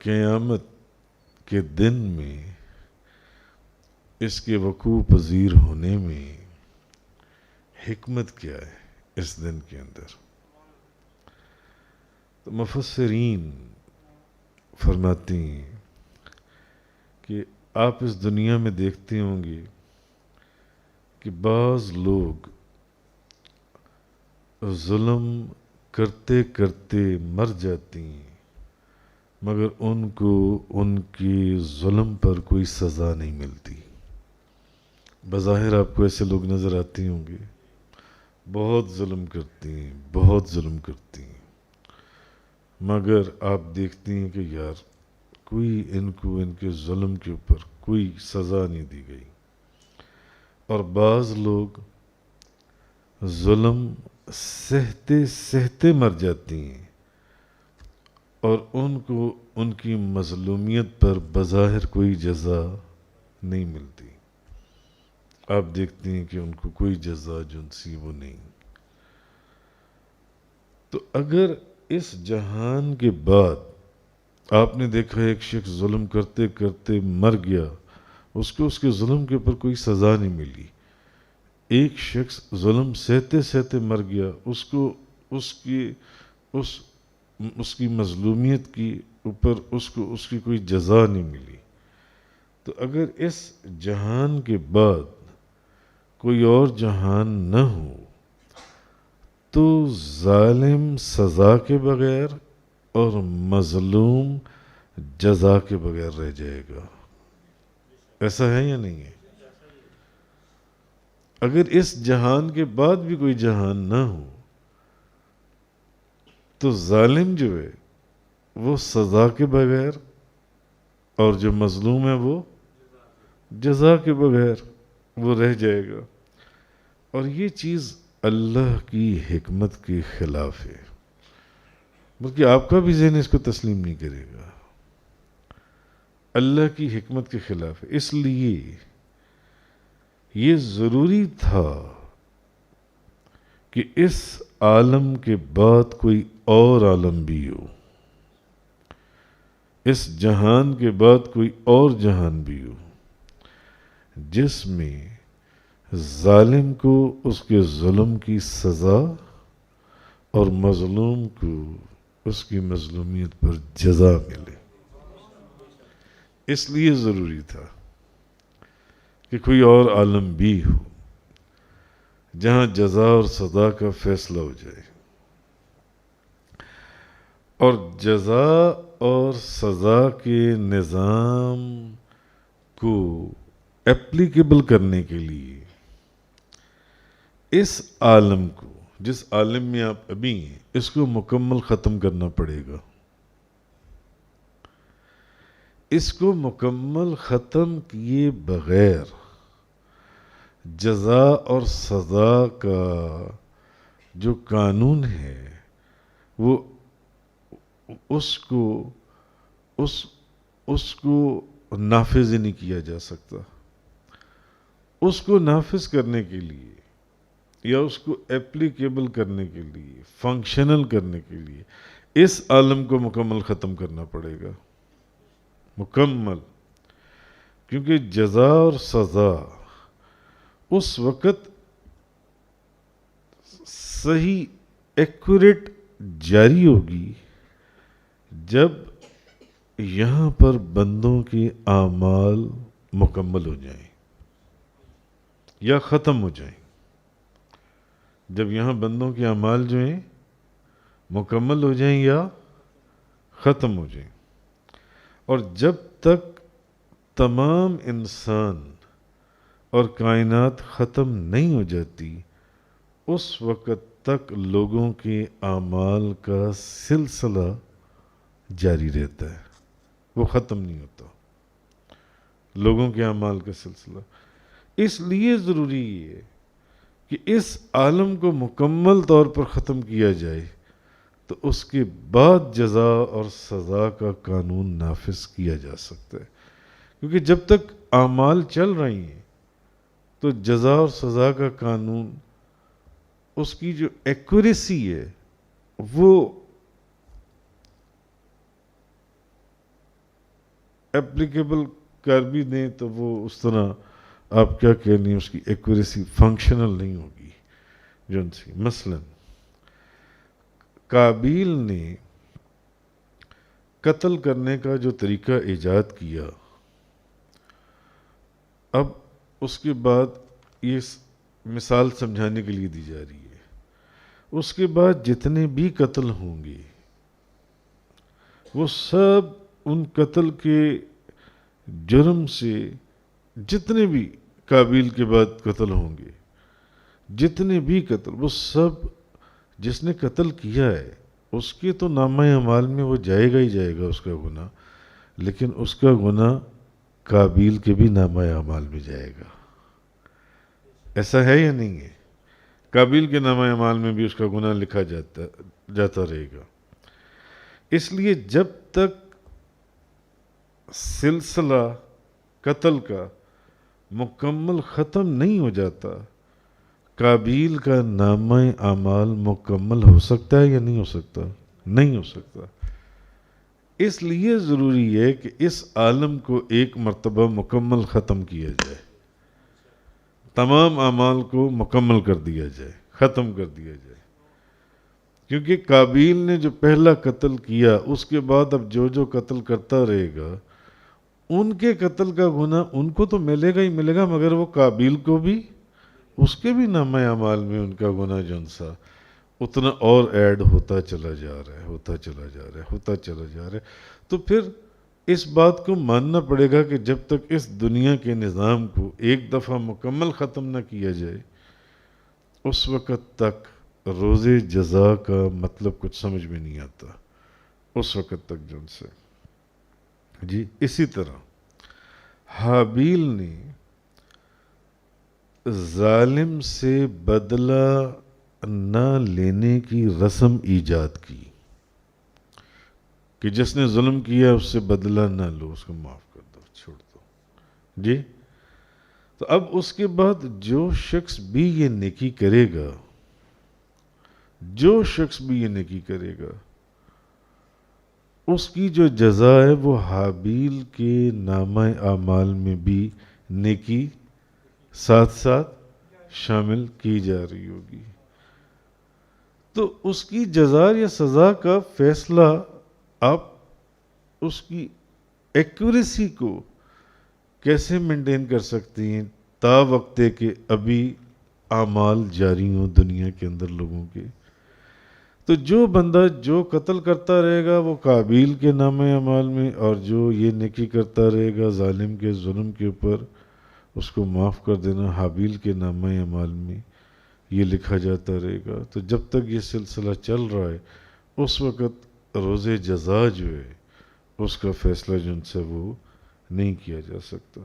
قیامت کے دن میں اس کے وقوع پذیر ہونے میں حکمت کیا ہے اس دن کے اندر؟ تو مفسرین فرماتے ہیں کہ آپ اس دنیا میں دیکھتے ہوں گے کہ بعض لوگ ظلم کرتے کرتے مر جاتے ہیں مگر ان کو ان کی ظلم پر کوئی سزا نہیں ملتی. بظاہر آپ کو ایسے لوگ نظر آتے ہوں گے، بہت ظلم کرتے ہیں، بہت ظلم کرتے ہیں، مگر آپ دیکھتے ہیں کہ یار کوئی ان کو ان کے ظلم کے اوپر کوئی سزا نہیں دی گئی. اور بعض لوگ ظلم سہتے سہتے مر جاتی ہیں اور ان کو ان کی مظلومیت پر بظاہر کوئی جزا نہیں ملتی. آپ دیکھتے ہیں کہ ان کو کوئی جزا جن سی وہ نہیں. تو اگر اس جہان کے بعد آپ نے دیکھا ایک شخص ظلم کرتے کرتے مر گیا، اس کو اس کے ظلم کے اوپر کوئی سزا نہیں ملی. ایک شخص ظلم سہتے سہتے مر گیا، اس کو اس کی مظلومیت کی اوپر اس کی کوئی جزا نہیں ملی. تو اگر اس جہان کے بعد کوئی اور جہان نہ ہو تو ظالم سزا کے بغیر اور مظلوم جزا کے بغیر رہ جائے گا. ایسا ہے یا نہیں ہے؟ اگر اس جہان کے بعد بھی کوئی جہان نہ ہو تو ظالم جو ہے وہ سزا کے بغیر اور جو مظلوم ہے وہ جزا کے بغیر وہ رہ جائے گا. اور یہ چیز اللہ کی حکمت کے خلاف ہے، بلکہ آپ کا بھی ذہن اس کو تسلیم نہیں کرے گا. اللہ کی حکمت کے خلاف ہے. اس لیے یہ ضروری تھا کہ اس عالم کے بعد کوئی اور عالم بھی ہو، اس جہان کے بعد کوئی اور جہان بھی ہو جس میں ظالم کو اس کے ظلم کی سزا اور مظلوم کو اس کی مظلومیت پر جزا ملے. اس لیے ضروری تھا کہ کوئی اور عالم بھی ہو جہاں جزا اور سزا کا فیصلہ ہو جائے. اور جزا اور سزا کے نظام کو ایپلیکیبل کرنے کے لیے اس عالم کو، جس عالم میں آپ ابھی ہیں، اس کو مکمل ختم کرنا پڑے گا. اس کو مکمل ختم کیے بغیر جزا اور سزا کا جو قانون ہے وہ اس کو نافذ نہیں کیا جا سکتا. اس کو نافذ کرنے کے لیے یا اس کو ایپلیکیبل کرنے کے لیے، فنکشنل کرنے کے لیے اس عالم کو مکمل ختم کرنا پڑے گا. مکمل. کیونکہ جزا اور سزا اس وقت صحیح ایکوریٹ جاری ہوگی جب یہاں پر بندوں کے اعمال مکمل ہو جائیں یا ختم ہو جائیں. جب یہاں بندوں کے اعمال جو ہیں مکمل ہو جائیں یا ختم ہو جائیں. اور جب تک تمام انسان اور کائنات ختم نہیں ہو جاتی اس وقت تک لوگوں کے اعمال کا سلسلہ جاری رہتا ہے، وہ ختم نہیں ہوتا. لوگوں کے اعمال کا سلسلہ اس لیے ضروری ہے کہ اس عالم کو مکمل طور پر ختم کیا جائے تو اس کے بعد جزا اور سزا کا قانون نافذ کیا جا سکتا ہے. کیونکہ جب تک اعمال چل رہی ہیں تو جزا اور سزا کا قانون، اس کی جو ایکوریسی ہے وہ اپلیکیبل کر بھی دیں تو وہ اس طرح آپ کیا کہہ لیں اس کی ایکوریسی فنکشنل نہیں ہوگی جو ان سے. مثلا قابیل نے قتل کرنے کا جو طریقہ ایجاد کیا، اب اس کے بعد یہ مثال سمجھانے کے لیے دی جا رہی ہے، اس کے بعد جتنے بھی قتل ہوں گے وہ سب ان قتل کے جرم سے، جتنے بھی قابیل کے بعد قتل ہوں گے، جتنے بھی قتل، وہ سب جس نے قتل کیا ہے اس کے تو نامہ اعمال میں وہ جائے گا ہی جائے گا اس کا گناہ، لیکن اس کا گناہ قابیل کے بھی نامہ اعمال میں جائے گا. ایسا ہے یا نہیں ہے؟ قابیل کے نامہ اعمال میں بھی اس کا گناہ لکھا جاتا رہے گا. اس لیے جب تک سلسلہ قتل کا مکمل ختم نہیں ہو جاتا، قابیل کا نامہ اعمال مکمل ہو سکتا ہے یا نہیں ہو سکتا؟ نہیں ہو سکتا. اس لیے ضروری ہے کہ اس عالم کو ایک مرتبہ مکمل ختم کیا جائے، تمام اعمال کو مکمل کر دیا جائے، ختم کر دیا جائے. کیونکہ قابیل نے جو پہلا قتل کیا اس کے بعد اب جو قتل کرتا رہے گا ان کے قتل کا گناہ ان کو تو ملے گا ہی ملے گا، مگر وہ قابیل کو بھی، اس کے بھی نامہ اعمال میں ان کا گناہ جون سا اتنا اور ایڈ ہوتا چلا جا رہا ہے، ہوتا چلا جا رہا ہے، ہوتا چلا جا رہا ہے. تو پھر اس بات کو ماننا پڑے گا کہ جب تک اس دنیا کے نظام کو ایک دفعہ مکمل ختم نہ کیا جائے اس وقت تک روز جزا کا مطلب کچھ سمجھ میں نہیں آتا، اس وقت تک جو ان سے. جی اسی طرح حابیل نے ظالم سے بدلہ نہ لینے کی رسم ایجاد کی کہ جس نے ظلم کیا اس سے بدلہ نہ لو، اس کو معاف کر دو، چھوڑ دو. جی تو اب اس کے بعد جو شخص بھی یہ نیکی کرے گا، جو شخص بھی یہ نیکی کرے گا اس کی جو جزا ہے وہ حابیل کے نامہ اعمال میں بھی نیکی ساتھ ساتھ شامل کی جا رہی ہوگی. تو اس کی جزا یا سزا کا فیصلہ آپ اس کی ایکوریسی کو کیسے مینٹین کر سکتی ہیں تا وقتے کہ ابھی اعمال جاری ہوں دنیا کے اندر لوگوں کے. تو جو بندہ جو قتل کرتا رہے گا وہ قابیل کے نامہ اعمال میں، اور جو یہ نیکی کرتا رہے گا ظالم کے ظلم کے اوپر اس کو معاف کر دینا، حابیل کے نامہ اعمال میں یہ لکھا جاتا رہے گا. تو جب تک یہ سلسلہ چل رہا ہے اس وقت روز جزا جو ہے اس کا فیصلہ جو ان سے وہ نہیں کیا جا سکتا.